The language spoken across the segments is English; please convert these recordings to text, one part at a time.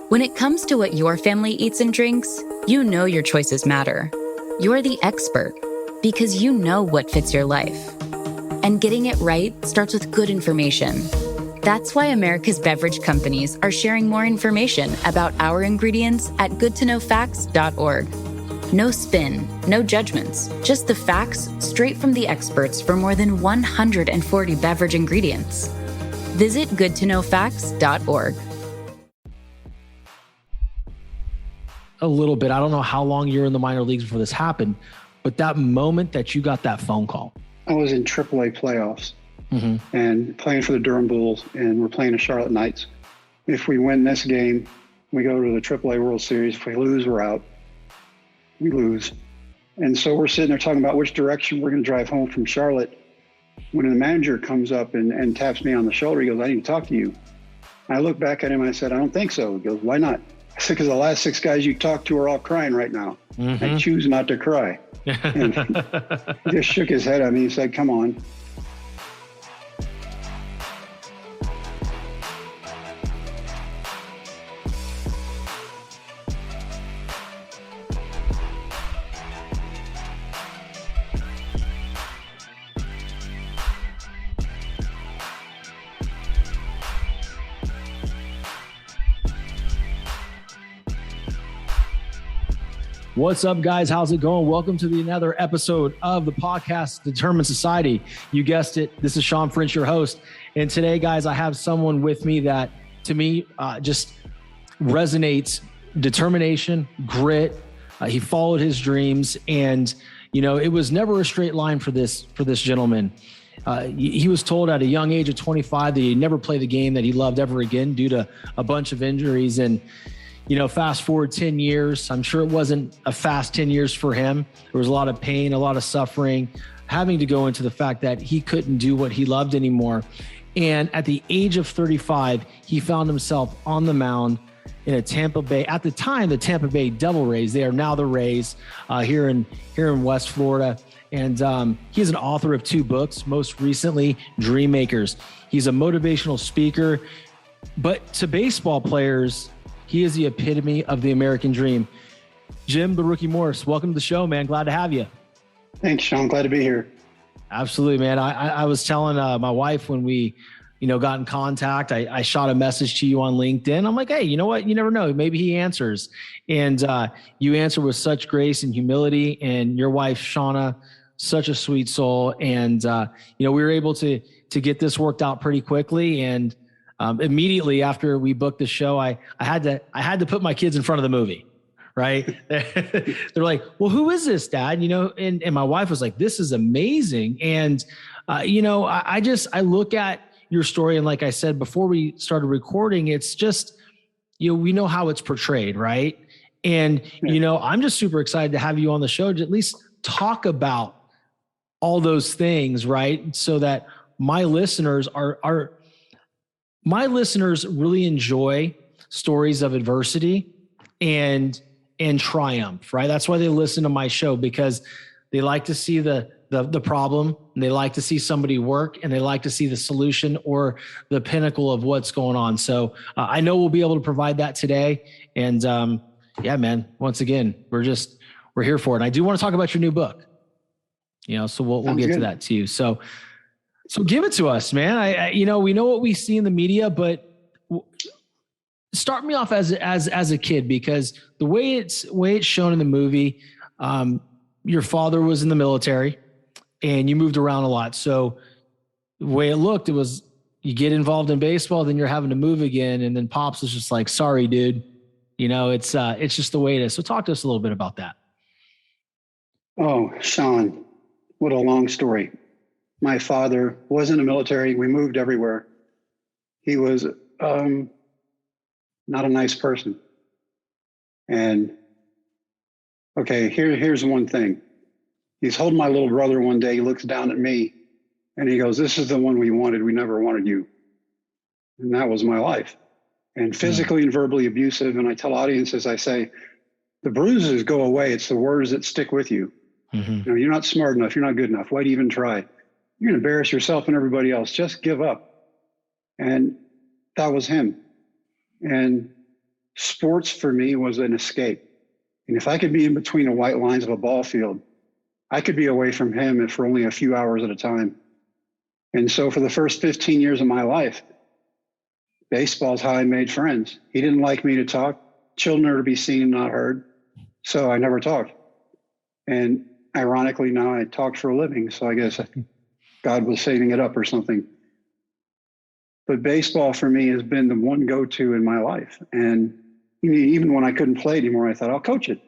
When it comes to what your family eats and drinks, you know your choices matter. You're the expert because you know what fits your life. And getting it right starts with good information. That's why America's beverage companies are sharing more information about our ingredients at goodtoknowfacts.org. No spin, no judgments, just the facts straight from the experts for more than 140 beverage ingredients. Visit goodtoknowfacts.org. A little bit. I don't know how long you were in the minor leagues before this happened, but that moment that you got that phone call. I was in AAA playoffs and playing for the Durham Bulls, and we're playing the Charlotte Knights. If we win this game, we go to the AAA World Series. If we lose, we're out. We lose. And so we're sitting there talking about which direction we're going to drive home from Charlotte. When the manager comes up and taps me on the shoulder, he goes, "I need to talk to you." I look back at him and I said, "I don't think so." He goes, "Why not?" I said, "Because the last 6 guys you talked to are all crying right now. I choose not to cry." And he just shook his head at me. He said, "Come on." What's up, guys? How's it going? Welcome to another episode of the podcast, Determined Society. You guessed it. This is Shawn French, your host. And today, guys, I have someone with me that, to me, just resonates. Determination, grit. He followed his dreams, and it was never a straight line for this gentleman. He was told at a young age of 25 that he'd never play the game that he loved ever again due to a bunch of injuries. And fast forward 10 years, I'm sure it wasn't a fast 10 years for him. There was a lot of pain, a lot of suffering, having to go into the fact that he couldn't do what he loved anymore. And at the age of 35, he found himself on the mound in a Tampa Bay, at the time, the Tampa Bay Devil Rays. They are now the Rays here in West Florida. And he's an author of 2 books, most recently, Dream Makers. He's a motivational speaker, but to baseball players, he is the epitome of the American dream. Jim, the Rookie Morris, welcome to the show, man. Glad to have you. Thanks, Sean. Glad to be here. Absolutely, man. I was telling my wife when we, got in contact, I shot a message to you on LinkedIn. I'm like, hey, you know what? You never know. Maybe he answers. And you answer with such grace and humility. And your wife, Shauna, such a sweet soul. And, we were able to get this worked out pretty quickly. And immediately after we booked the show, I had to put my kids in front of the movie, right? They're like, "Well, who is this, Dad?" And my wife was like, "This is amazing." And, I look at your story. And like I said, before we started recording, it's just, we know how it's portrayed, right? And, I'm just super excited to have you on the show to at least talk about all those things, right? So that my listeners really enjoy stories of adversity and triumph, right? That's why they listen to my show, because they like to see the problem, and they like to see somebody work, and they like to see the solution or the pinnacle of what's going on. So I know we'll be able to provide that today. And yeah, man, once again, we're here for it. And I do want to talk about your new book, so we'll get to that too. So give it to us, man. we know what we see in the media, but start me off as a kid, because the way it's shown in the movie, your father was in the military and you moved around a lot. So the way it looked, it was you get involved in baseball, then you're having to move again. And then Pops was just like, "Sorry, dude. It's just the way it is." So talk to us a little bit about that. Oh, Sean, what a long story. My father was in the military. We moved everywhere. He was not a nice person. And okay, here's one thing. He's holding my little brother one day. He looks down at me and he goes, "This is the one we wanted. We never wanted you." And that was my life. And physically and verbally abusive. And I tell audiences, I say, the bruises go away. It's the words that stick with you. You're not smart enough. You're not good enough. Why do you even try? You're going to embarrass yourself and everybody else. Just give up. And that was him. And sports for me was an escape. And if I could be in between the white lines of a ball field, I could be away from him for only a few hours at a time. And so for the first 15 years of my life, baseball is how I made friends. He didn't like me to talk. Children are to be seen and not heard. So I never talked. And ironically, now I talk for a living. So I guess God was saving it up or something. But baseball for me has been the one go-to in my life. And even when I couldn't play anymore, I thought, I'll coach it.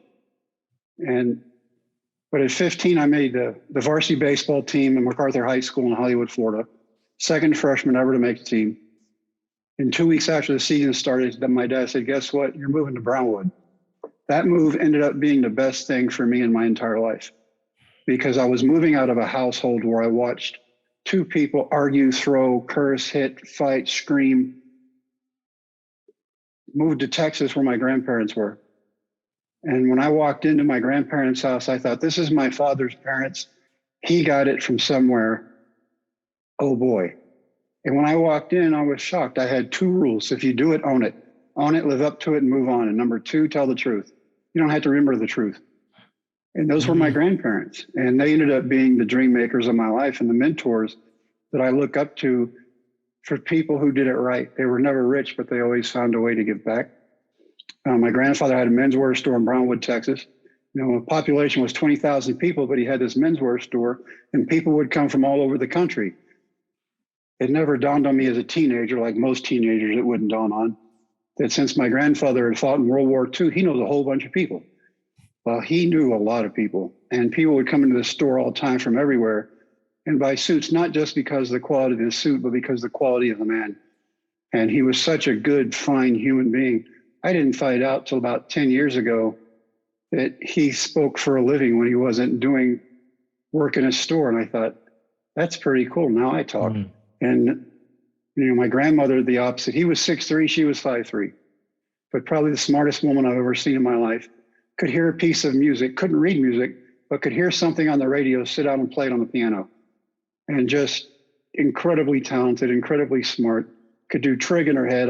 But at 15, I made the varsity baseball team in MacArthur High School in Hollywood, Florida. Second freshman ever to make the team. And 2 weeks after the season started, my dad said, guess what? You're moving to Brownwood. That move ended up being the best thing for me in my entire life, because I was moving out of a household where I watched two people argue, throw, curse, hit, fight, scream. Moved to Texas where my grandparents were. And when I walked into my grandparents' house, I thought, this is my father's parents. He got it from somewhere. Oh boy. And when I walked in, I was shocked. I had two rules. If you do it, own it. Own it, live up to it, and move on. And number two, tell the truth. You don't have to remember the truth. And those were my grandparents. And they ended up being the dream makers of my life and the mentors that I look up to for people who did it right. They were never rich, but they always found a way to give back. My grandfather had a menswear store in Brownwood, Texas. The population was 20,000 people, but he had this menswear store, and people would come from all over the country. It never dawned on me as a teenager, like most teenagers, it wouldn't dawn on, that since my grandfather had fought in World War II, he knows a whole bunch of people. Well, he knew a lot of people, and people would come into the store all the time from everywhere and buy suits, not just because of the quality of the suit, but because of the quality of the man. And he was such a good, fine human being. I didn't find out till about 10 years ago that he spoke for a living when he wasn't doing work in a store. And I thought, that's pretty cool. Now I talk. Mm-hmm. And, my grandmother, the opposite. He was 6'3", she was 5'3", but probably the smartest woman I've ever seen in my life. Could hear a piece of music, couldn't read music, but could hear something on the radio, sit down and play it on the piano. And just incredibly talented, incredibly smart, could do trig in her head.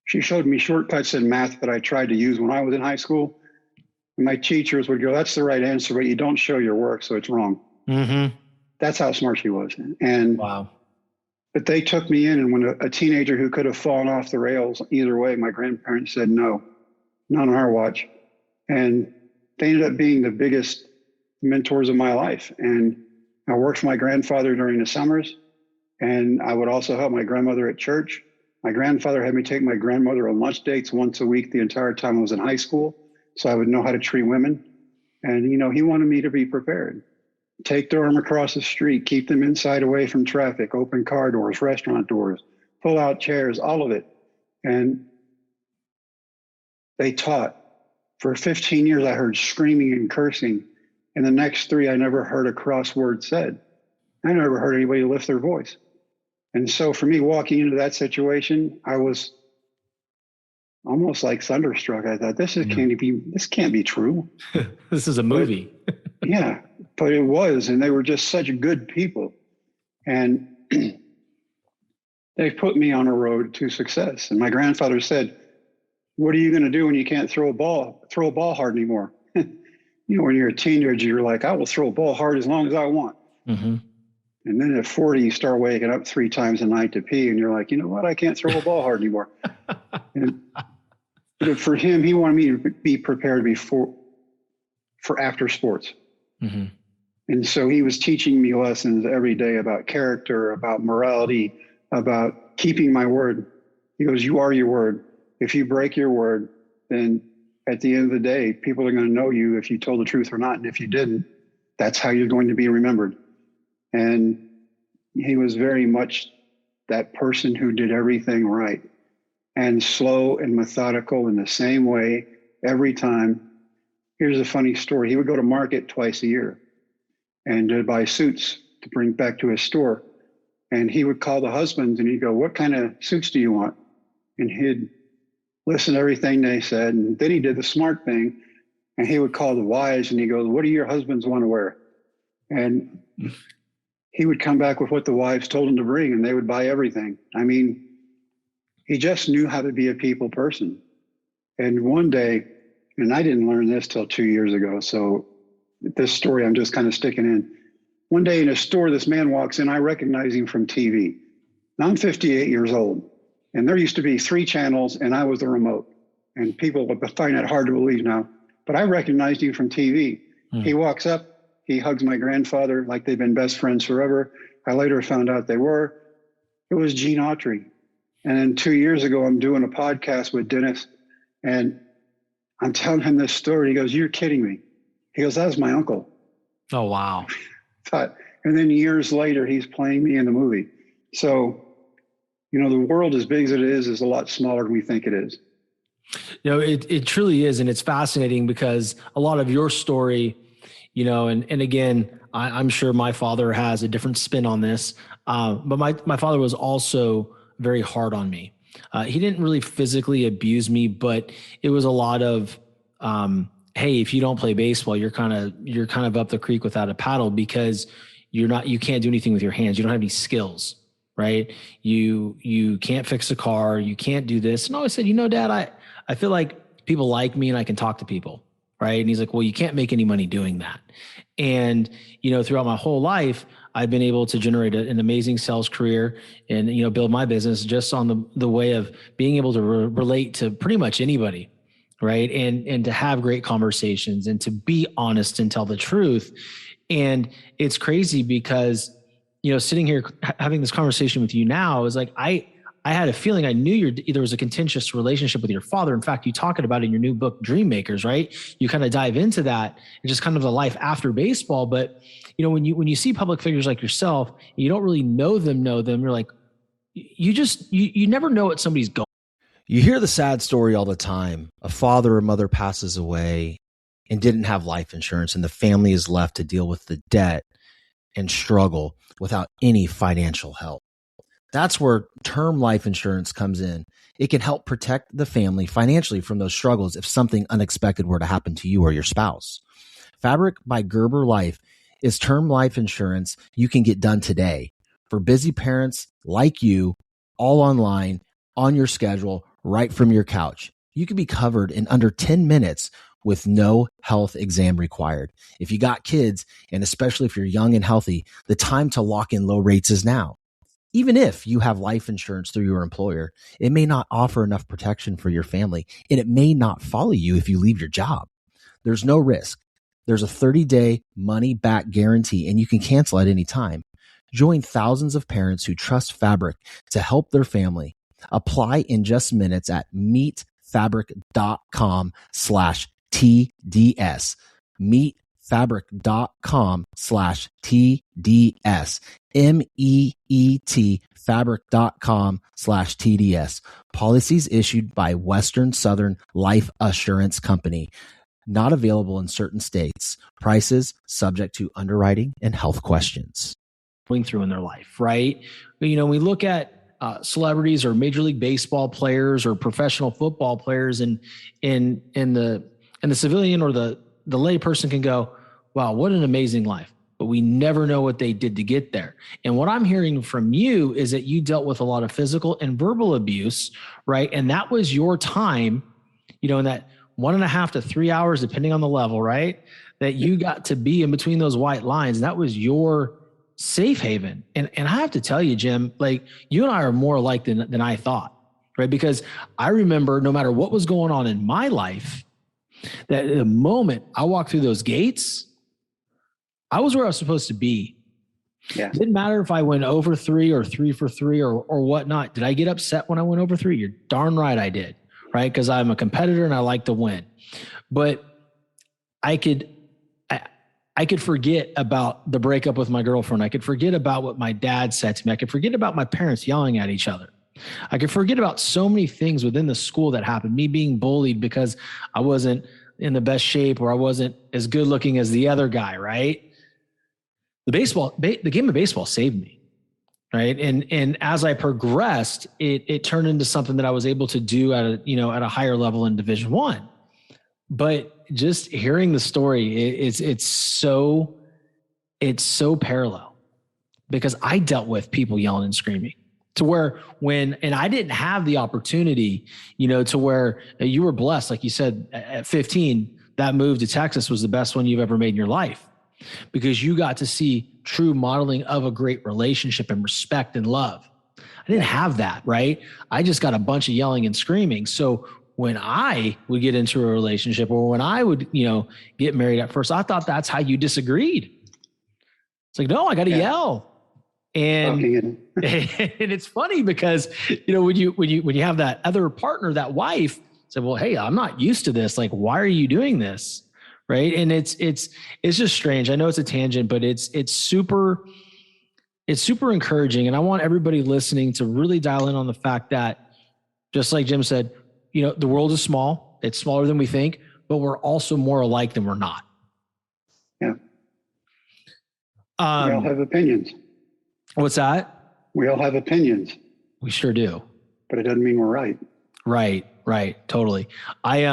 She showed me shortcuts in math that I tried to use when I was in high school. My teachers would go, that's the right answer, but you don't show your work, so it's wrong. Mm-hmm. That's how smart she was. And wow. But they took me in, and when a teenager who could have fallen off the rails either way, my grandparents said, no, not on our watch. And they ended up being the biggest mentors of my life. And I worked for my grandfather during the summers, and I would also help my grandmother at church. My grandfather had me take my grandmother on lunch dates once a week the entire time I was in high school, so I would know how to treat women. And, he wanted me to be prepared. Take their arm across the street, keep them inside away from traffic, open car doors, restaurant doors, pull out chairs, all of it. And they taught. For 15 years, I heard screaming and cursing. And the next 3, I never heard a cross word said. I never heard anybody lift their voice. And so for me, walking into that situation, I was almost like thunderstruck. I thought, this can't be true. This is a movie. Yeah, but it was, and they were just such good people. And they put me on a road to success. And my grandfather said, what are you going to do when you can't throw a ball hard anymore? When you're a teenager, you're like, I will throw a ball hard as long as I want. Mm-hmm. And then at 40, you start waking up 3 times a night to pee, and you're like, you know what? I can't throw a ball hard anymore. But for him, he wanted me to be prepared for after sports. Mm-hmm. And so he was teaching me lessons every day about character, about morality, about keeping my word. He goes, you are your word. If you break your word, then at the end of the day, people are going to know you if you told the truth or not. And if you didn't, that's how you're going to be remembered. And he was very much that person who did everything right and slow and methodical in the same way every time. Here's a funny story. He would go to market twice a year and buy suits to bring back to his store. And he would call the husbands and he'd go, what kind of suits do you want? And he'd listen to everything they said. And then he did the smart thing and he would call the wives and he goes, what do your husbands want to wear? And he would come back with what the wives told him to bring and they would buy everything. He just knew how to be a people person. And one day, and I didn't learn this till 2 years ago, so this story I'm just kind of sticking in. One day in a store, this man walks in. I recognize him from TV. Now I'm 58 years old, and there used to be 3 channels, and I was the remote. And people would find that hard to believe now, but I recognized him from TV. He walks up, he hugs my grandfather like they've been best friends forever. I later found out they were. It was Gene Autry. And then 2 years ago, I'm doing a podcast with Dennis, and I'm telling him this story. He goes, "You're kidding me." He goes, "That was my uncle." Oh, wow. And then years later, he's playing me in the movie. So, the world, as big as it is a lot smaller than we think it is. It truly is. And it's fascinating because a lot of your story, and again, I'm sure my father has a different spin on this. But my father was also very hard on me. He didn't really physically abuse me, but it was a lot of, hey, if you don't play baseball, you're kind of up the creek without a paddle because you can't do anything with your hands. You don't have any skills, right? You can't fix a car. You can't do this. And I always said, Dad, I feel like people like me and I can talk to people. Right. And he's like, well, you can't make any money doing that. And, throughout my whole life, I've been able to generate an amazing sales career and, build my business just on the way of being able to relate to pretty much anybody. Right. And to have great conversations and to be honest and tell the truth. And it's crazy because, sitting here having this conversation with you now is like, I had a feeling I knew there was a contentious relationship with your father. In fact, you talk about it in your new book, Dream Makers, right? You kind of dive into that and just kind of the life after baseball. But, when you see public figures like yourself, you don't really know them, you're like, you never know what somebody's going. You hear the sad story all the time. A father or mother passes away and didn't have life insurance, and the family is left to deal with the debt and struggle without any financial help. That's where term life insurance comes in. It can help protect the family financially from those struggles if something unexpected were to happen to you or your spouse. Fabric by Gerber Life is term life insurance you can get done today for busy parents like you, all online, on your schedule, right from your couch. You can be covered in under 10 minutes with no health exam required. If you got kids, and especially if you're young and healthy, the time to lock in low rates is now. Even if you have life insurance through your employer, it may not offer enough protection for your family, and it may not follow you if you leave your job. There's no risk. There's a 30-day money-back guarantee, and you can cancel at any time. Join thousands of parents who trust Fabric to help their family. Apply in just minutes at meetfabric.com/TDS. meetfabric.com/TDS. MEET fabric.com/TDS. Policies issued by Western Southern Life Assurance Company. Not available in certain states. Prices subject to underwriting and health questions. Going through in their life, right? We look at celebrities or Major League Baseball players or professional football players, and the civilian or the lay person can go, wow, what an amazing life. But we never know what they did to get there. And what I'm hearing from you is that you dealt with a lot of physical and verbal abuse, right? And that was your time, in that 1.5 to 3 hours, depending on the level, right? That you got to be in between those white lines. And that was your safe haven. And I have to tell you, Jim, like you and I are more alike than I thought, right? Because I remember no matter what was going on in my life, that the moment I walked through those gates, I was where I was supposed to be. Yeah. It didn't matter if I went over 3 or 3 for 3 or whatnot. Did I get upset when I went over 3? You're darn right I did, right? Because I'm a competitor and I like to win. But I could forget about the breakup with my girlfriend. I could forget about what my dad said to me. I could forget about my parents yelling at each other. I could forget about so many things within the school that happened. Me being bullied because I wasn't in the best shape or I wasn't as good looking as the other guy, right? The game of baseball saved me, right? And as I progressed, it turned into something that I was able to do at a higher level in Division I. But just hearing the story, it's so parallel because I dealt with people yelling and screaming. to where and I didn't have the opportunity, to where you were blessed. Like you said, at 15, that move to Texas was the best one you've ever made in your life, because you got to see true modeling of a great relationship and respect and love. I didn't have that, right? I just got a bunch of yelling and screaming. So when I would get into a relationship, or when I would, get married at first, I thought that's how you disagreed. It's like, no, I got to yell. And and it's funny because, when you have that other partner, that wife, say, well, hey, I'm not used to this. Like, why are you doing this? Right. And it's just strange. I know it's a tangent, but it's super encouraging. And I want everybody listening to really dial in on the fact that, just like Jim said, the world is small. It's smaller than we think, but we're also more alike than we're not. Yeah. We all have opinions. What's that? We all have opinions. We sure do. But it doesn't mean we're right. Right. Totally. I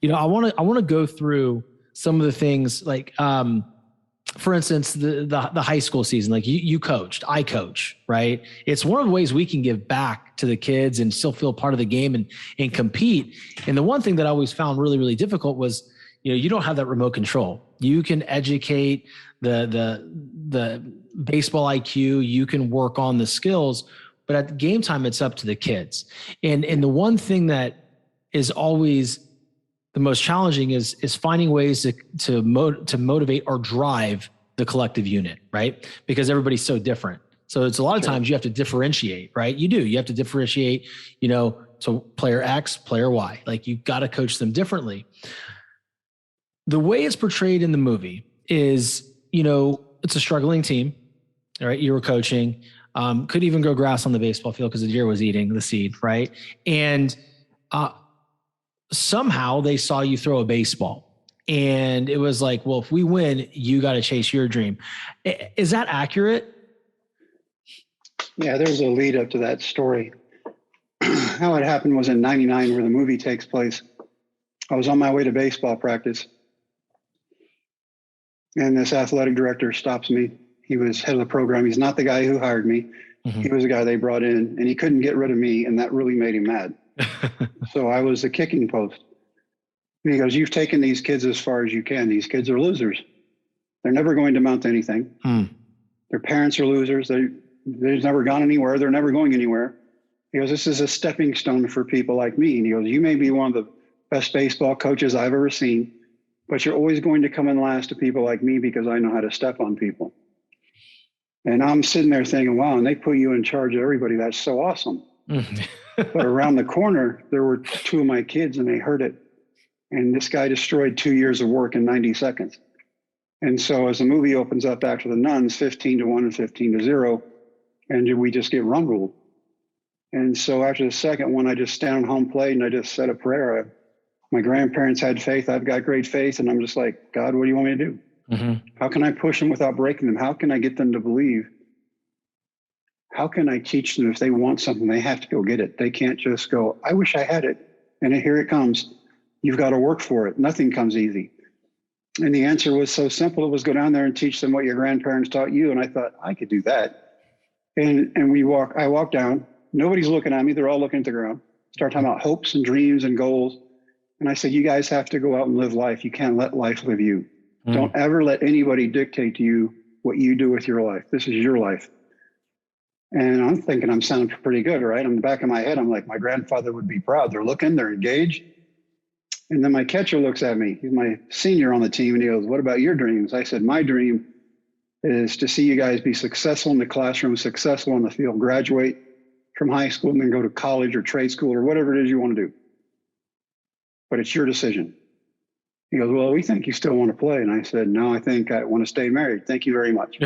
want to go through some of the things, like, for instance, the high school season. Like you coached, I coach, right? It's one of the ways we can give back to the kids and still feel part of the game and compete. And the one thing that I always found really, really difficult was, you don't have that remote control. You can educate the baseball IQ, you can work on the skills, but at game time, it's up to the kids. And the one thing that is always the most challenging is finding ways to motivate or drive the collective unit, right? Because everybody's so different. So it's a lot of times you have to differentiate, right? You have to differentiate, so player X, player Y, like you've got to coach them differently. The way it's portrayed in the movie is, it's a struggling team, all right? You were coaching, could even grow grass on the baseball field because the deer was eating the seed, right? And somehow they saw you throw a baseball, and it was like, well, if we win, you got to chase your dream. Is that accurate? Yeah, there's a lead up to that story. How it happened was in '99, where the movie takes place. I was on my way to baseball practice, and this athletic director stops me. He was head of the program. He's not the guy who hired me. Mm-hmm. He was the guy they brought in, and he couldn't get rid of me, and that really made him mad. So I was the kicking post. And he goes, you've taken these kids as far as you can. These kids are losers. They're never going to amount to anything. Their parents are losers. They've never gone anywhere. They're never going anywhere. He goes, this is a stepping stone for people like me. And he goes, you may be one of the best baseball coaches I've ever seen, but you're always going to come in last to people like me because I know how to step on people. And I'm sitting there thinking, wow, and they put you in charge of everybody. That's so awesome. But around the corner, there were two of my kids, and they heard it. And this guy destroyed 2 years of work in 90 seconds. And so as the movie opens up after the nuns, 15-1 and 15-0, and we just get run ruled. And so after the second one, I just stand on home plate and I just said a prayer. My grandparents had faith. I've got great faith. And I'm just like, God, what do you want me to do? Mm-hmm. How can I push them without breaking them? How can I get them to believe? How can I teach them if they want something, they have to go get it? They can't just go, I wish I had it. And here it comes. You've got to work for it. Nothing comes easy. And the answer was so simple. It was go down there and teach them what your grandparents taught you. And I thought, I could do that. And I walk down. Nobody's looking at me. They're all looking at the ground. Start talking about hopes and dreams and goals. And I said, you guys have to go out and live life. You can't let life live you. Don't ever let anybody dictate to you what you do with your life. This is your life. And I'm thinking I'm sounding pretty good, right? In the back of my head, I'm like, my grandfather would be proud. They're looking, they're engaged. And then my catcher looks at me. He's my senior on the team. And he goes, what about your dreams? I said, my dream is to see you guys be successful in the classroom, successful on the field, graduate from high school, and then go to college or trade school or whatever it is you want to do. But it's your decision. He goes, well, we think you still want to play. And I said, no, I think I want to stay married. Thank you very much.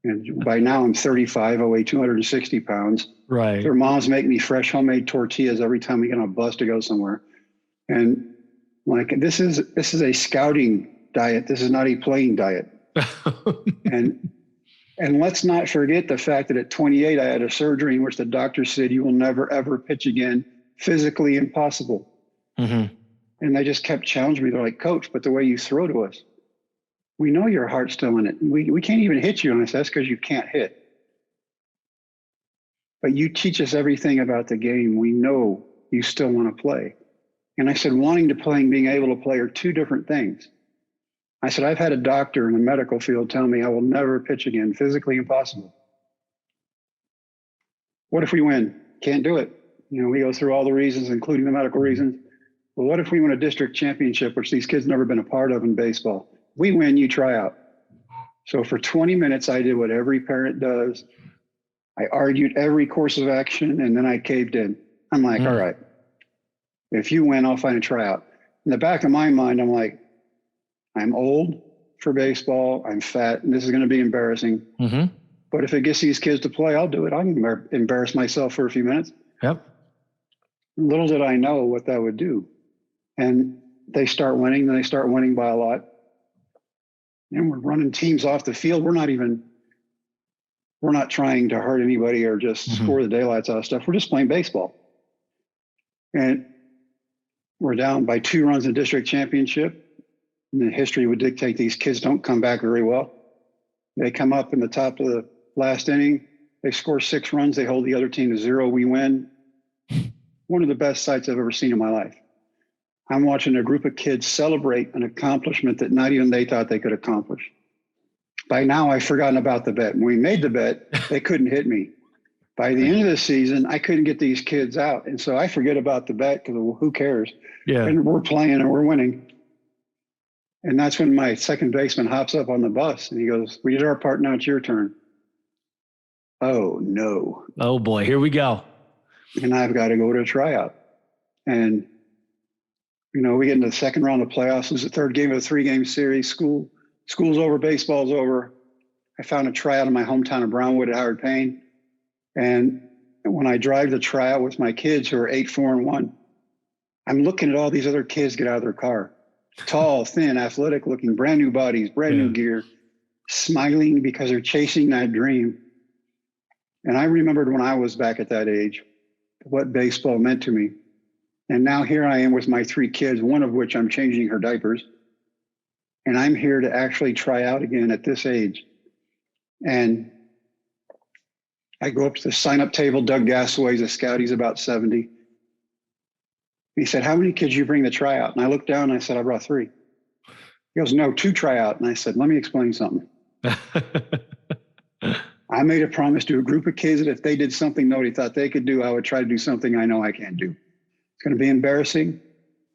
And by now I'm 35, I weigh 260 pounds. Right. Their moms make me fresh homemade tortillas every time we get on a bus to go somewhere. And like, this is a scouting diet. This is not a playing diet. And let's not forget the fact that at 28, I had a surgery in which the doctor said, you will never, ever pitch again. Physically impossible. Mm-hmm. And they just kept challenging me. They're like, Coach, but the way you throw to us, we know your heart's still in it. We can't even hit you. And I said, that's because you can't hit. but you teach us everything about the game. We know you still want to play. And I said, wanting to play and being able to play are two different things. I said, I've had a doctor in the medical field tell me I will never pitch again, physically impossible. What if we win? Can't do it. You know, we go through all the reasons, including the medical reasons. Well, what if we win a district championship, which these kids never been a part of in baseball? We win, you try out. So for 20 minutes, I did what every parent does. I argued every course of action, and then I caved in. I'm like, all right, if you win, I'll find a tryout. In the back of my mind, I'm like, I'm old for baseball. I'm fat, and this is going to be embarrassing. Mm-hmm. But if it gets these kids to play, I'll do it. I can embarrass myself for a few minutes. Yep. Little did I know what that would do. And they start winning, and they start winning by a lot. And we're running teams off the field. We're not trying to hurt anybody or just score the daylights out of stuff. We're just playing baseball. And we're down by 2 runs in district championship. And the history would dictate these kids don't come back very well. They come up in the top of the last inning. They score 6 runs. They hold the other team to 0. We win. One of the best sights I've ever seen in my life. I'm watching a group of kids celebrate an accomplishment that not even they thought they could accomplish. By now, I've forgotten about the bet. When we made the bet, they couldn't hit me. By the end of the season, I couldn't get these kids out. And so I forget about the bet because, well, who cares? Yeah. And we're playing and we're winning. And that's when my second baseman hops up on the bus and he goes, we did our part, now it's your turn. Oh, no. Oh, boy, here we go. And I've got to go to a tryout. And, you know, we get into the second round of playoffs. It was the third game of a 3-game series. School's over, baseball's over. I found a tryout in my hometown of Brownwood at Howard Payne. And when I drive the tryout with my kids who are 8, 4, and 1, I'm looking at all these other kids get out of their car. Tall, thin, athletic looking, brand new bodies, brand new gear, smiling because they're chasing that dream. And I remembered when I was back at that age, what baseball meant to me. And now here I am with my 3 kids, one of which I'm changing her diapers. And I'm here to actually try out again at this age. And I go up to the sign-up table. Doug Gasaway's a scout. He's about 70. He said, how many kids you bring to try out? And I looked down and I said, I brought 3. He goes, no, 2 try out. And I said, let me explain something. I made a promise to a group of kids that if they did something nobody thought they could do, I would try to do something I know I can't do. It's going to be embarrassing.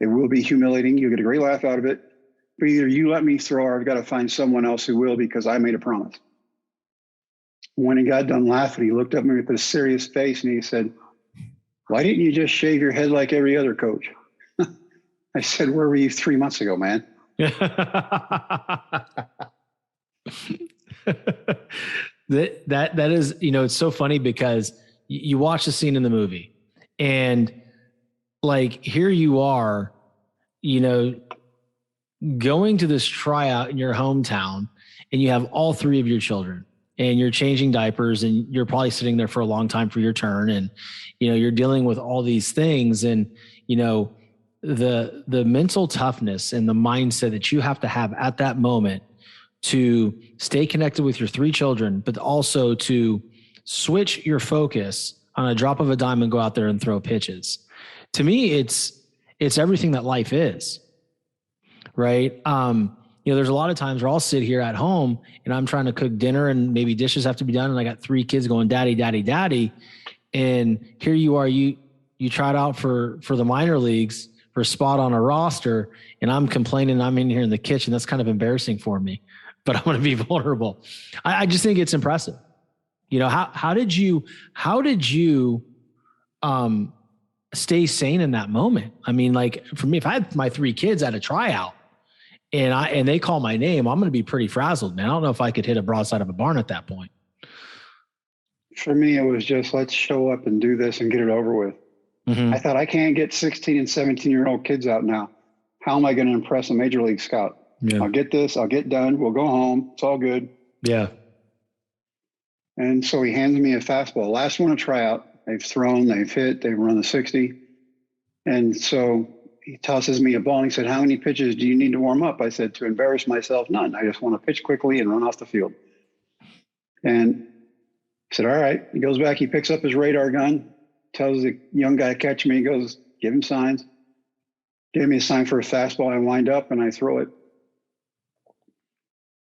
It will be humiliating. You'll get a great laugh out of it. But either you let me throw or I've got to find someone else who will because I made a promise. When he got done laughing, he looked at me with this serious face and he said, why didn't you just shave your head like every other coach? I said, where were you 3 months ago, man? That is, you know, it's so funny because you watch the scene in the movie and like, here you are, you know, going to this tryout in your hometown and you have all 3 of your children and you're changing diapers and you're probably sitting there for a long time for your turn. And, you know, you're dealing with all these things and, you know, the mental toughness and the mindset that you have to have at that moment to stay connected with your 3 children, but also to switch your focus on a drop of a dime and go out there and throw pitches. To me, it's everything that life is, right? You know, there's a lot of times where I'll sit here at home and I'm trying to cook dinner and maybe dishes have to be done. And I got 3 kids going, daddy, daddy, daddy. And here you are, you tried out for the minor leagues for a spot on a roster. And I'm complaining I'm in here in the kitchen. That's kind of embarrassing for me, but I'm going to be vulnerable. I just think it's impressive. You know, how did you stay sane in that moment? I mean, like for me, if I had my 3 kids at a tryout, and they call my name, I'm going to be pretty frazzled, man. I don't know if I could hit a broadside of a barn at that point. For me, it was just, let's show up and do this and get it over with. Mm-hmm. I thought, I can't get 16 and 17-year-old kids out now. How am I going to impress a major league scout? Yeah. I'll get this, I'll get done. We'll go home. It's all good. Yeah. And so he hands me a fastball. Last one to try out. They've thrown, they've hit, they've run the 60. And so he tosses me a ball and he said, how many pitches do you need to warm up? I said, to embarrass myself, none. I just want to pitch quickly and run off the field. And said, all right. He goes back, he picks up his radar gun, tells the young guy, catch me. He goes, give him signs. Gave me a sign for a fastball. I wind up and I throw it.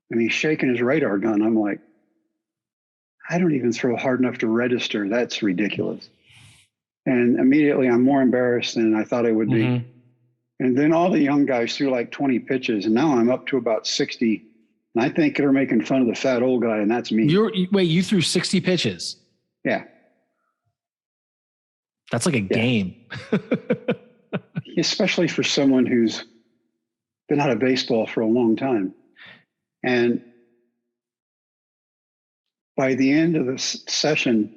And he's shaking his radar gun. I'm like, I don't even throw hard enough to register. That's ridiculous. And immediately I'm more embarrassed than I thought I would be. And then all the young guys threw like 20 pitches. And now I'm up to about 60. And I think they're making fun of the fat old guy, and that's me. You threw 60 pitches? Yeah. That's like a game. Especially for someone who's been out of baseball for a long time. And by the end of the session,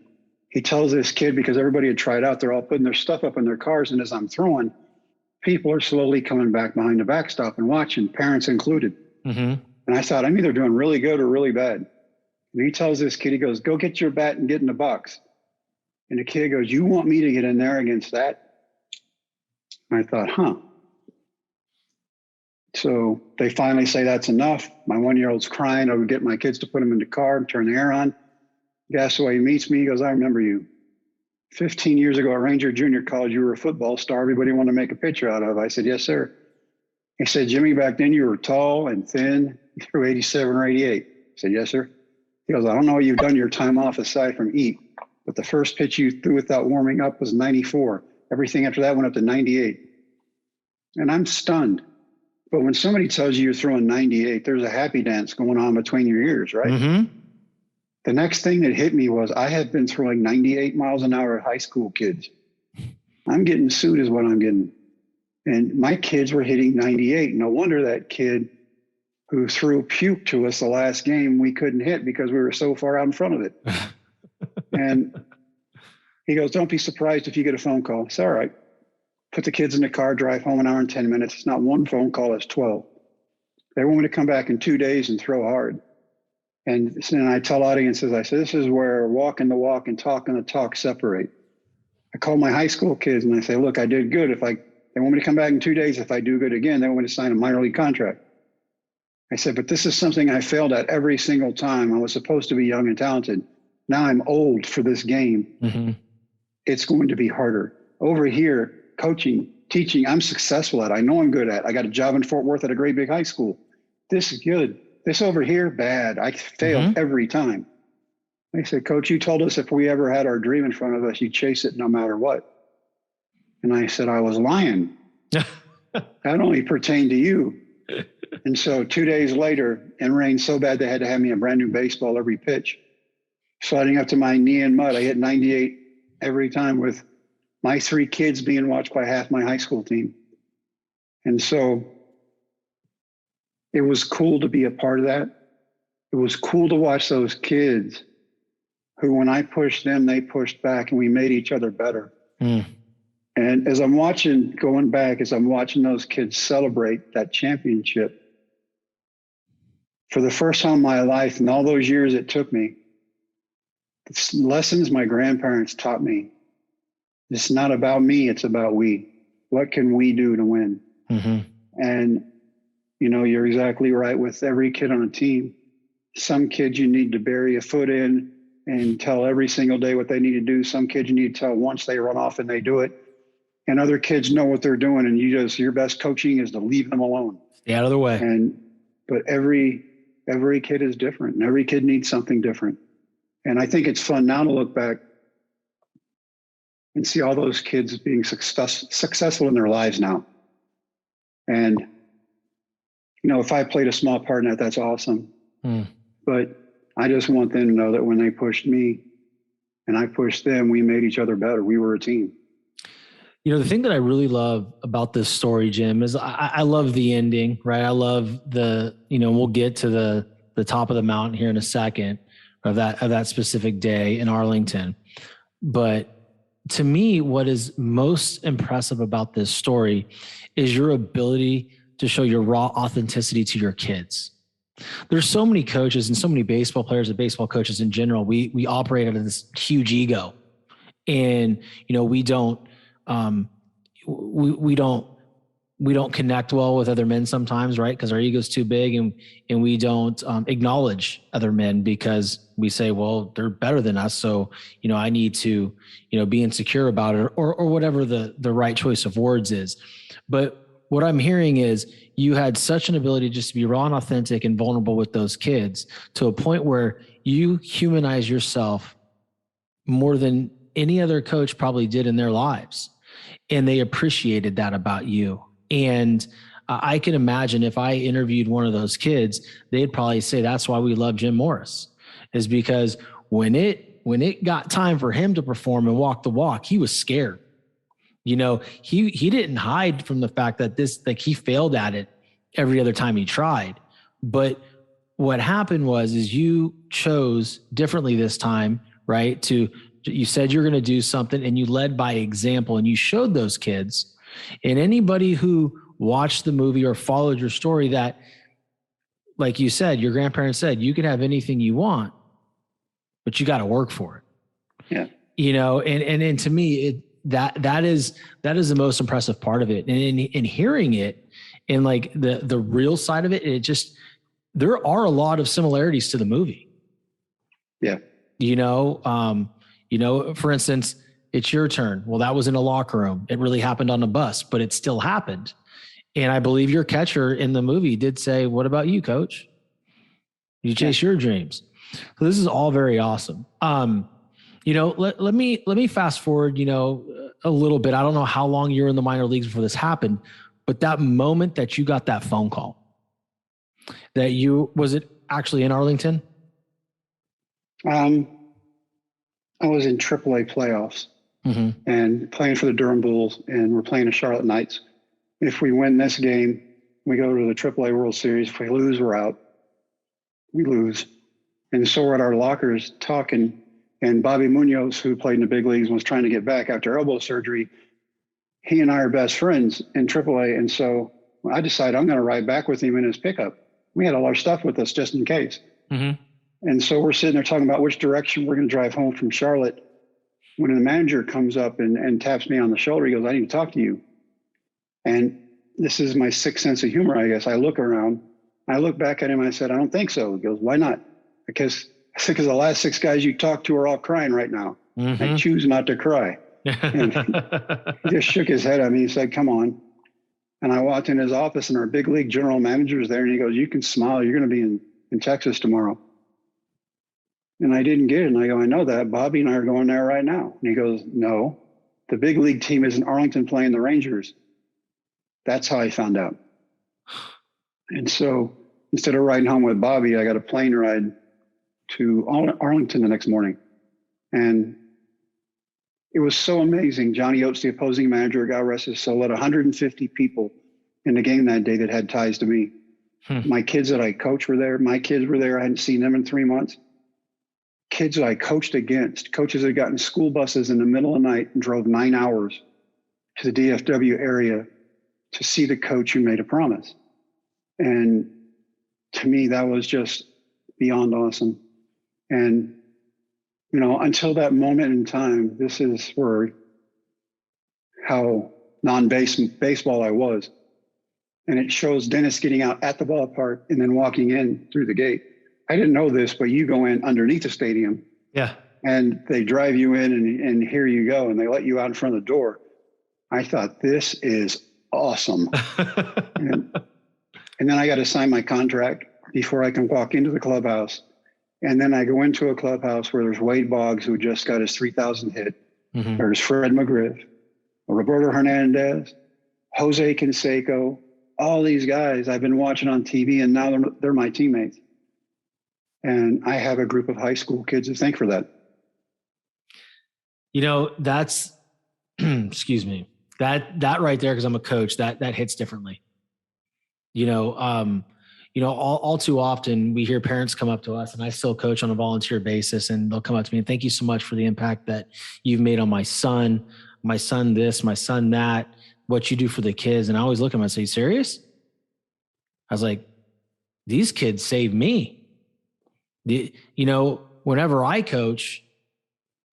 he tells this kid, because everybody had tried out, they're all putting their stuff up in their cars. And as I'm throwing, people are slowly coming back behind the backstop and watching, parents included. And I thought, I'm either doing really good or really bad. And he tells this kid, he goes, go get your bat and get in the box. And the kid goes, you want me to get in there against that? And I thought, huh. So they finally say that's enough. My 1-year-old's crying. I would get my kids to put him in the car and turn the air on. Guess who he meets me? He goes, I remember you. 15 years ago at Ranger Junior College, you were a football star. Everybody wanted to make a picture out of. I said, yes, sir. He said, Jimmy, back then you were tall and thin. You threw 87 or 88. I said, yes, sir. He goes, I don't know what you've done your time off aside from eat, but the first pitch you threw without warming up was 94. Everything after that went up to 98. And I'm stunned. But when somebody tells you you're throwing 98, there's a happy dance going on between your ears, right? The next thing that hit me was I had been throwing 98 miles an hour at high school kids. I'm getting sued is what I'm getting. And my kids were hitting 98. No wonder that kid who threw puke to us the last game, we couldn't hit because we were so far out in front of it. And he goes, don't be surprised if you get a phone call. It's all right. Put the kids in the car, drive home an hour and 10 minutes. It's not one phone call, it's 12. They want me to come back in 2 days and throw hard. And then I tell audiences, I say, this is where walking the walk and talking the talk separate. I call my high school kids and I say, look, I did good. They want me to come back in 2 days. If I do good again, they want me to sign a minor league contract. I said, but this is something I failed at every single time. I was supposed to be young and talented. Now I'm old for this game. It's going to be harder. Over here, coaching, teaching, I'm successful at. I know I'm good at. I got a job in Fort Worth at a great big high school. This is good. This over here, bad. I failed every time. They said, Coach, you told us if we ever had our dream in front of us, you'd chase it no matter what. And I said, I was lying. That only pertained to you. And so 2 days later, it rained so bad they had to have me a brand new baseball every pitch. Sliding up to my knee in mud, I hit 98 every time with my 3 kids being watched by half my high school team. And so it was cool to be a part of that. It was cool to watch those kids who, when I pushed them, they pushed back and we made each other better. And as I'm watching, going back, as I'm watching those kids celebrate that championship, for the first time in my life, and all those years it took me, the lessons my grandparents taught me, it's not about me, it's about we. What can we do to win? And, you know, you're exactly right with every kid on a team. Some kids you need to bury a foot in and tell every single day what they need to do. Some kids you need to tell once they run off and they do it. And other kids know what they're doing, and your best coaching is to leave them alone. Stay out of the way. But every kid is different, and every kid needs something different. And I think it's fun now to look back and see all those kids being successful in their lives now. And, you know, if I played a small part in that, that's awesome. But I just want them to know that when they pushed me and I pushed them, we made each other better. We were a team. You know, the thing that I really love about this story, Jim, is I love the ending, right? I love we'll get to the top of the mountain here in a second of that specific day in Arlington. But to me, what is most impressive about this story is your ability to show your raw authenticity to your kids. There's so many coaches and so many baseball players and baseball coaches in general. We operate out of this huge ego, and, you know, we don't we don't connect well with other men sometimes, right? Because our ego's too big, and we don't acknowledge other men because we say, well, they're better than us. So, I need to, be insecure about it or whatever the right choice of words is. But what I'm hearing is you had such an ability just to be raw and authentic and vulnerable with those kids to a point where you humanize yourself more than any other coach probably did in their lives. And they appreciated that about you. And I can imagine if I interviewed one of those kids, they'd probably say that's why we love Jim Morris, is because when it got time for him to perform and walk the walk, he was scared. He didn't hide from the fact that he failed at it every other time he tried. But what happened is you chose differently this time, right? You said you're going to do something and you led by example and you showed those kids. And anybody who watched the movie or followed your story that, like you said, your grandparents said, you can have anything you want, but you got to work for it. Yeah. And to me, that is the most impressive part of it. And in hearing it and like the real side of it, there are a lot of similarities to the movie. Yeah. For instance, it's your turn. Well, that was in a locker room. It really happened on a bus, but it still happened. And I believe your catcher in the movie did say, what about you, coach? You chase your dreams. So this is all very awesome. Let me fast forward, a little bit. I don't know how long you were in the minor leagues before this happened, but that moment that you got that phone call was it actually in Arlington? I was in AAA playoffs and playing for the Durham Bulls, and we're playing the Charlotte Knights. If we win this game, we go to the AAA World Series. If we lose, we're out. We lose. And so we're at our lockers talking, and Bobby Munoz, who played in the big leagues, was trying to get back after elbow surgery. He and I are best friends in AAA, and so I decided I'm going to ride back with him in his pickup. We had all our stuff with us just in case. Mm-hmm. And so we're sitting there talking about which direction we're going to drive home from Charlotte when the manager comes up and taps me on the shoulder. He goes, I need to talk to you. And this is my sixth sense of humor, I guess. I look around. I look back at him and I said, I don't think so. He goes, why not? Because the last six guys you talked to are all crying right now. Mm-hmm. I choose not to cry. And he just shook his head at me. He said, come on. And I walked in his office and our big league general manager is there. And he goes, you can smile. You're going to be in Texas tomorrow. And I didn't get it. And I go, I know that. Bobby and I are going there right now. And he goes, no, the big league team is in Arlington playing the Rangers. That's how I found out. And so instead of riding home with Bobby, I got a plane ride to Arlington the next morning. And it was so amazing. Johnny Oates, the opposing manager, God rest his soul, let 150 people in the game that day that had ties to me. My kids that I coached were there. My kids were there. I hadn't seen them in 3 months. Kids that I coached against, coaches that had gotten school buses in the middle of the night and drove 9 hours to the DFW area to see the coach who made a promise. And to me, that was just beyond awesome. And, until that moment in time, this is how non-baseball I was. And it shows Dennis getting out at the ballpark and then walking in through the gate. I didn't know this, but you go in underneath the stadium. Yeah. And they drive you in and here you go. And they let you out in front of the door. I thought, this is awesome. and then I got to sign my contract before I can walk into the clubhouse. And then I go into a clubhouse where there's Wade Boggs, who just got his 3,000 hit. Mm-hmm. There's Fred McGriff, Roberto Hernandez, Jose Canseco, all these guys I've been watching on TV, and now they're my teammates. And I have a group of high school kids to thank for that. That's, excuse me, that right there, because I'm a coach, that hits differently. All too often we hear parents come up to us, and I still coach on a volunteer basis, and they'll come up to me and thank you so much for the impact that you've made on my son this, my son that, what you do for the kids. And I always look at them and say, serious? I was like, these kids saved me. Whenever I coach,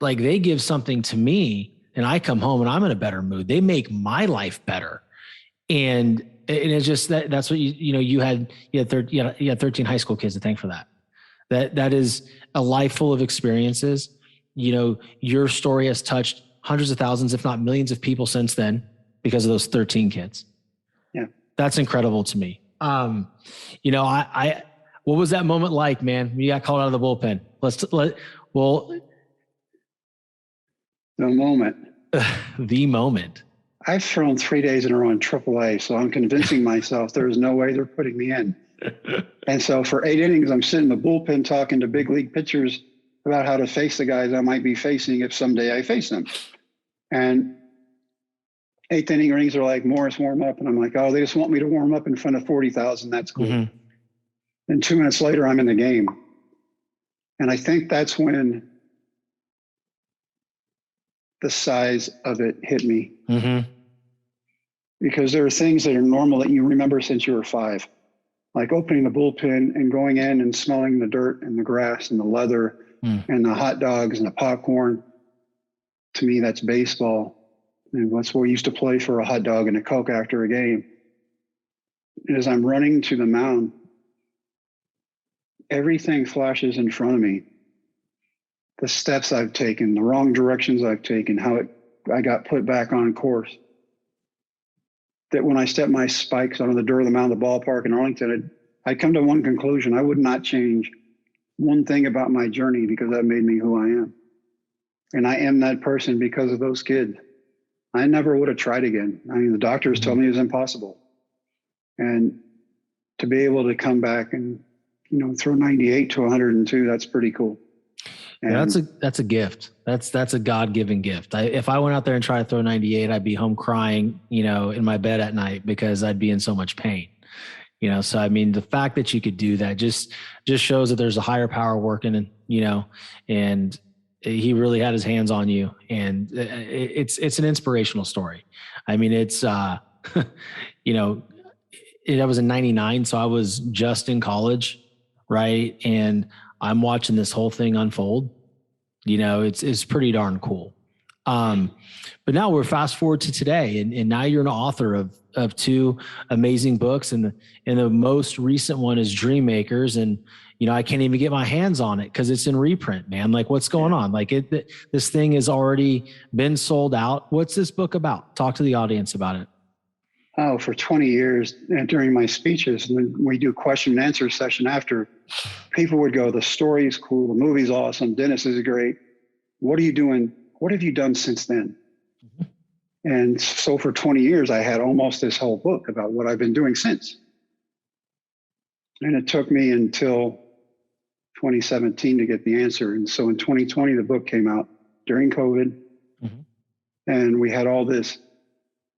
like, they give something to me and I come home and I'm in a better mood. They make my life better. And it's just that's what you had 13 high school kids to thank for that. That is a life full of experiences. Your story has touched hundreds of thousands, if not millions of people since then because of those 13 kids. Yeah. That's incredible to me. What was that moment like, man? When you got called out of the bullpen? The moment. I've thrown 3 days in a row in AAA, so I'm convincing myself there's no way they're putting me in. And so for 8 innings, I'm sitting in the bullpen talking to big league pitchers about how to face the guys I might be facing if someday I face them. And 8th inning rings are like, Morris, warm up. And I'm like, oh, they just want me to warm up in front of 40,000. That's cool. Mm-hmm. And 2 minutes later, I'm in the game. And I think that's when the size of it hit me. Mm-hmm. Because there are things that are normal that you remember since you were 5, like opening the bullpen and going in and smelling the dirt and the grass and the leather and the hot dogs and the popcorn. To me, that's baseball. And that's what we used to play for a hot dog and a Coke after a game. As I'm running to the mound, everything flashes in front of me. The steps I've taken, the wrong directions I've taken, I got put back on course. That when I stepped my spikes onto the dirt of the mound of the ballpark in Arlington, I'd come to one conclusion. I would not change one thing about my journey because that made me who I am. And I am that person because of those kids. I never would have tried again. I mean, the doctors told me it was impossible. And to be able to come back and, throw 98 to 102, that's pretty cool. And that's a gift. That's a God-given gift. If I went out there and tried to throw 98, I'd be home crying, in my bed at night because I'd be in so much pain. So I mean, the fact that you could do that just shows that there's a higher power working, and he really had his hands on you, and it's an inspirational story. I mean, it's that was in 99, so I was just in college, right? And I'm watching this whole thing unfold. It's pretty darn cool. But now we're fast forward to today, and now you're an author of 2 amazing books, and the most recent one is Dream Makers, and I can't even get my hands on it because it's in reprint, man. Like, what's going on? Like, this thing has already been sold out. What's this book about? Talk to the audience about it. Oh, for 20 years, and during my speeches, when we do question and answer session after, people would go, the story's cool, the movie's awesome, Dennis is great. What are you doing? What have you done since then? Mm-hmm. And so for 20 years, I had almost this whole book about what I've been doing since. And it took me until 2017 to get the answer. And so in 2020, the book came out during COVID. Mm-hmm. And we had all this,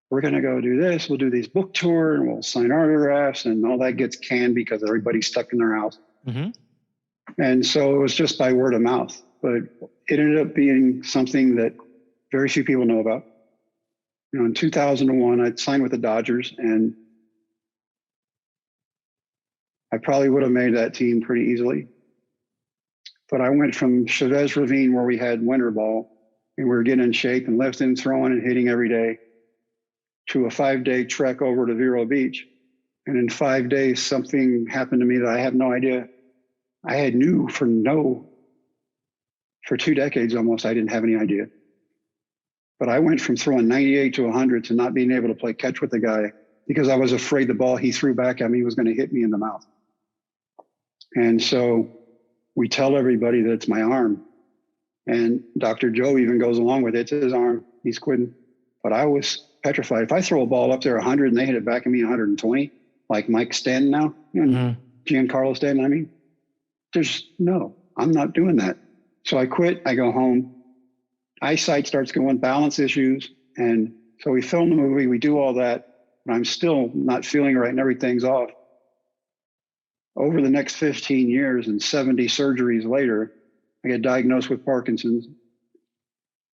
we're going to go do this. We'll do these book tour and we'll sign autographs, and all that gets canned because everybody's stuck in their house. Mm-hmm. And so it was just by word of mouth, but it ended up being something that very few people know about. In 2001, I signed with the Dodgers, and I probably would have made that team pretty easily. But I went from Chavez Ravine, where we had winter ball and we were getting in shape and lifting, throwing, and hitting every day, to a 5-day trek over to Vero Beach. And in 5 days, something happened to me that I have no idea. I had knew for 2 decades almost, I didn't have any idea. But I went from throwing 98 to 100 to not being able to play catch with the guy because I was afraid the ball he threw back at me was going to hit me in the mouth. And so we tell everybody that it's my arm. And Dr. Joe even goes along with it. It's his arm. He's quitting. But I was petrified. If I throw a ball up there 100 and they hit it back at me 120, like Mike Stanton now, Giancarlo Stanton, I'm not doing that. So I quit. I go home. Eyesight starts going, balance issues. And so we film the movie. We do all that. But I'm still not feeling right and everything's off. Over the next 15 years and 70 surgeries later, I get diagnosed with Parkinson's.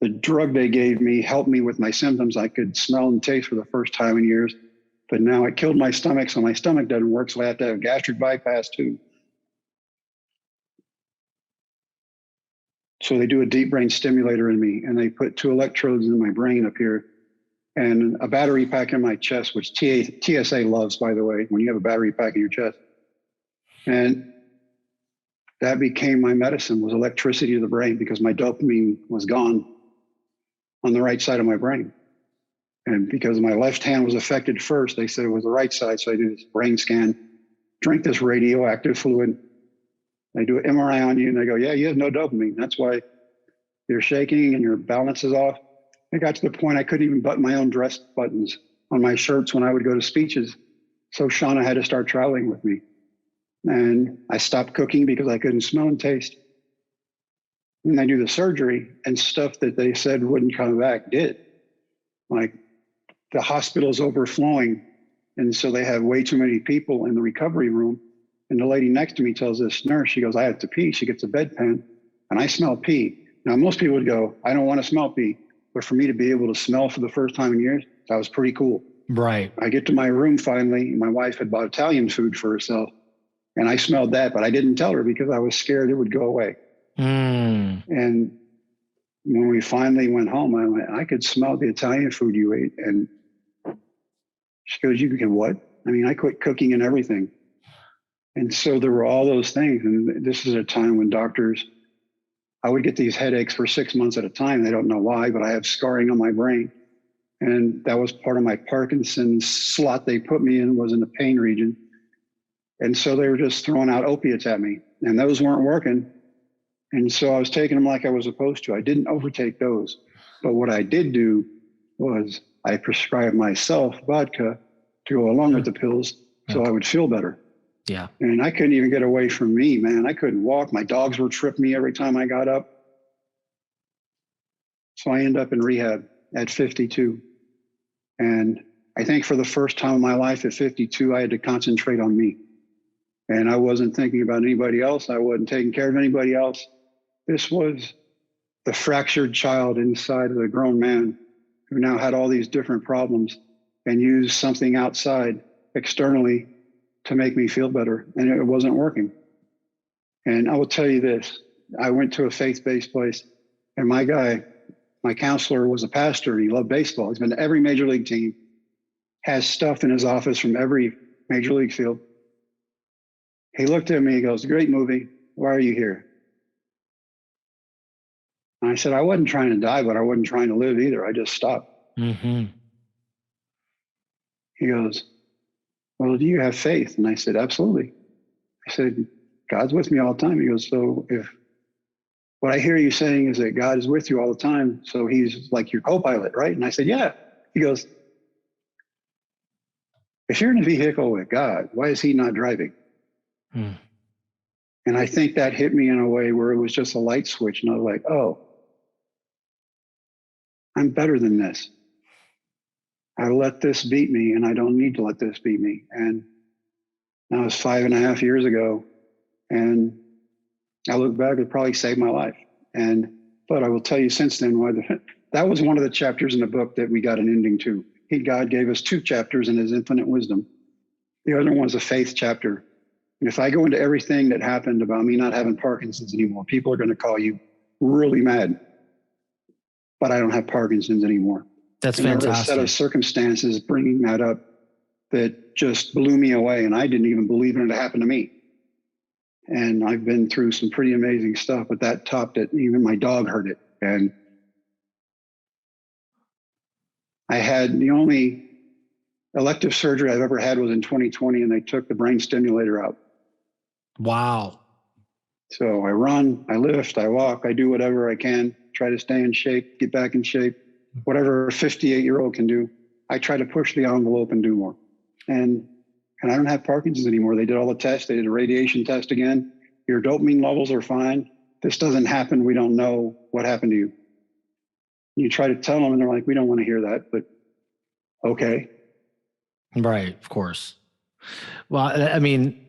The drug they gave me helped me with my symptoms. I could smell and taste for the first time in years, but now it killed my stomach, so my stomach doesn't work, so I have to have gastric bypass too. So they do a deep brain stimulator in me, and they put 2 electrodes in my brain up here, and a battery pack in my chest, which TSA loves, by the way, when you have a battery pack in your chest. And that became my medicine, was electricity to the brain, because my dopamine was gone on the right side of my brain. And because my left hand was affected first, they said it was the right side. So I did this brain scan, drink this radioactive fluid. They do an MRI on you and they go, yeah, you have no dopamine. That's why you're shaking and your balance is off. It got to the point I couldn't even button my own dress buttons on my shirts when I would go to speeches. So Shauna had to start traveling with me. And I stopped cooking because I couldn't smell and taste. And they do the surgery, and stuff that they said wouldn't come back did. Like, the hospital's overflowing, and so they have way too many people in the recovery room. And the lady next to me tells this nurse, she goes, I have to pee. She gets a bedpan, and I smell pee. Now, most people would go, I don't want to smell pee. But for me to be able to smell for the first time in years, that was pretty cool. Right. I get to my room finally. My wife had bought Italian food for herself, and I smelled that, but I didn't tell her because I was scared it would go away. And when we finally went home, I went, I could smell the Italian food you ate. And she goes, you can what? I mean, I quit cooking and everything. And so there were all those things. And this is a time when doctors, I would get these headaches for 6 months at a time. They don't know why, but I have scarring on my brain. And that was part of my Parkinson's slot they put me in, was in the pain region. And so they were just throwing out opiates at me, and those weren't working. And so I was taking them like I was supposed to. I didn't overtake those. But what I did do was I prescribed myself vodka to go along with the pills so I would feel better. Yeah. And I couldn't even get away from me, man. I couldn't walk. My dogs were tripping me every time I got up. So I ended up in rehab at 52. And I think for the first time in my life at 52, I had to concentrate on me. And I wasn't thinking about anybody else. I wasn't taking care of anybody else. This was the fractured child inside of the grown man who now had all these different problems and used something outside externally to make me feel better. And it wasn't working. And I will tell you this, I went to a faith-based place, and my counselor was a pastor. He loved baseball. He's been to every major league team, has stuff in his office from every major league field. He looked at me, he goes, great movie. Why are you here? And I said, I wasn't trying to die, but I wasn't trying to live either. I just stopped. Mm-hmm. He goes, well, do you have faith? And I said, absolutely. I said, God's with me all the time. He goes, so if what I hear you saying is that God is with you all the time, so he's like your co-pilot, right? And I said, yeah. He goes, if you're in a vehicle with God, why is he not driving? And I think that hit me in a way where it was just a light switch. And I was like, oh, I'm better than this. I let this beat me, and I don't need to let this beat me. And that was 5.5 years ago. And I look back, it probably saved my life. But I will tell you since then, that was one of the chapters in the book that we got an ending to. God gave us 2 chapters in his infinite wisdom. The other one's a faith chapter. And if I go into everything that happened about me not having Parkinson's anymore, people are going to call you really mad. But I don't have Parkinson's anymore. That's and fantastic. There was a set of circumstances bringing that up that just blew me away. And I didn't even believe it happened to me. And I've been through some pretty amazing stuff, but that topped it. Even my dog heard it. And I had the only elective surgery I've ever had was in 2020, and they took the brain stimulator out. Wow. So I run, I lift, I walk, I do whatever I can, try to stay in shape, get back in shape. Whatever a 58-year-old can do, I try to push the envelope and do more. And I don't have Parkinson's anymore. They did all the tests. They did a radiation test again. Your dopamine levels are fine. This doesn't happen. We don't know what happened to you. You try to tell them, and they're like, we don't want to hear that, but okay. Right, of course. Well, I mean,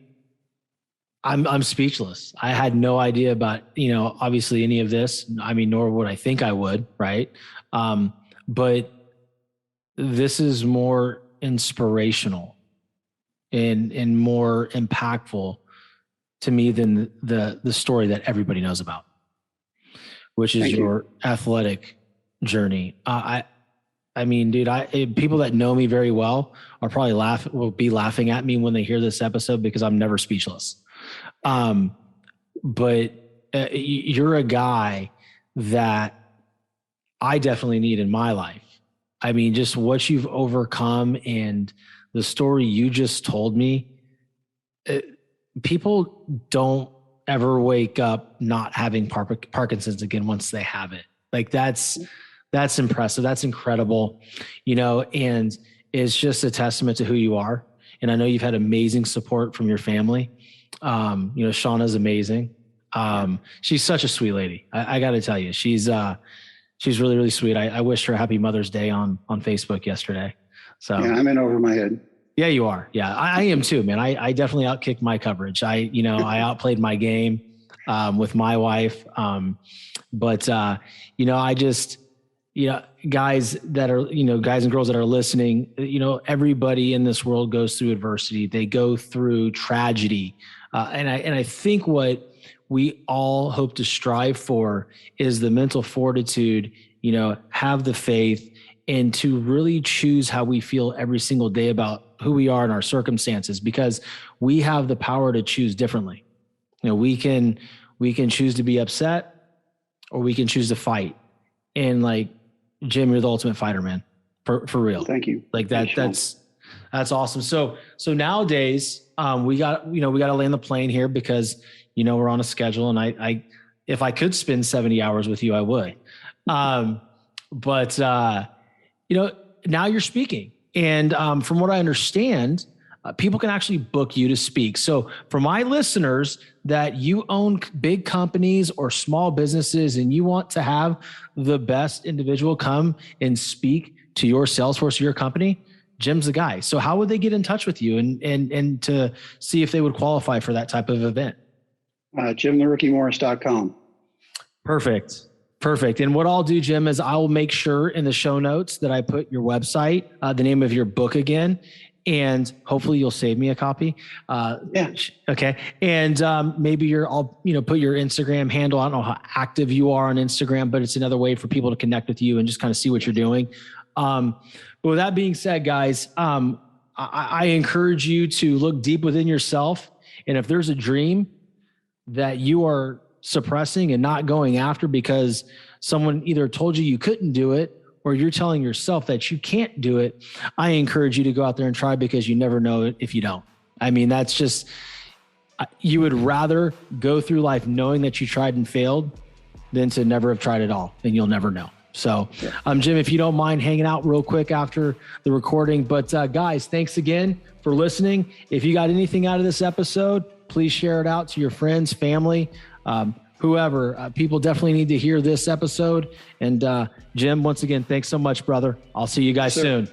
I'm speechless. I had no idea about, obviously any of this. I mean, nor would I think I would, right? But this is more inspirational and more impactful to me than the story that everybody knows about, which is your athletic journey. I mean, dude, people that know me very well are probably will be laughing at me when they hear this episode because I'm never speechless. But you're a guy that I definitely need in my life. I mean, just what you've overcome and the story you just told me, people don't ever wake up not having Parkinson's again once they have it. Like that's impressive. That's incredible, and it's just a testament to who you are. And I know you've had amazing support from your family. Shauna's amazing. She's such a sweet lady. I got to tell you, she's really, really sweet. I wished her a happy Mother's Day on Facebook yesterday. So yeah, I'm in over my head. Yeah, you are. Yeah, I am too, man. I definitely outkicked my coverage. I outplayed my game with my wife. But I just, guys that are, guys and girls that are listening, everybody in this world goes through adversity. They go through tragedy. And I think what we all hope to strive for is the mental fortitude, have the faith, and to really choose how we feel every single day about who we are and our circumstances, because we have the power to choose differently. We can choose to be upset, or we can choose to fight. And like, Jim, you're the ultimate fighter, man, for real. Thank you. Like that's awesome. So nowadays, we got to land the plane here because, we're on a schedule, and I if I could spend 70 hours with you, I would. But now you're speaking. And from what I understand, people can actually book you to speak. So for my listeners that you own big companies or small businesses and you want to have the best individual come and speak to your sales force or your company, Jim's the guy. So how would they get in touch with you and to see if they would qualify for that type of event? JimTheRookieMorris.com. Perfect. And what I'll do, Jim, is I'll make sure in the show notes that I put your website, the name of your book again, and hopefully you'll save me a copy. Yeah. Okay. And maybe I'll put your Instagram handle. I don't know how active you are on Instagram, but it's another way for people to connect with you and just kind of see what you're doing. But with that being said, guys, I encourage you to look deep within yourself. And if there's a dream that you are suppressing and not going after because someone either told you couldn't do it, or you're telling yourself that you can't do it, I encourage you to go out there and try, because you never know it if you don't. I mean, that's just, you would rather go through life knowing that you tried and failed than to never have tried at all, and you'll never know. So, Jim, if you don't mind hanging out real quick after the recording, but guys, thanks again for listening. If you got anything out of this episode, please share it out to your friends, family, whoever. People definitely need to hear this episode. And Jim, once again, thanks so much, brother. I'll see you guys soon.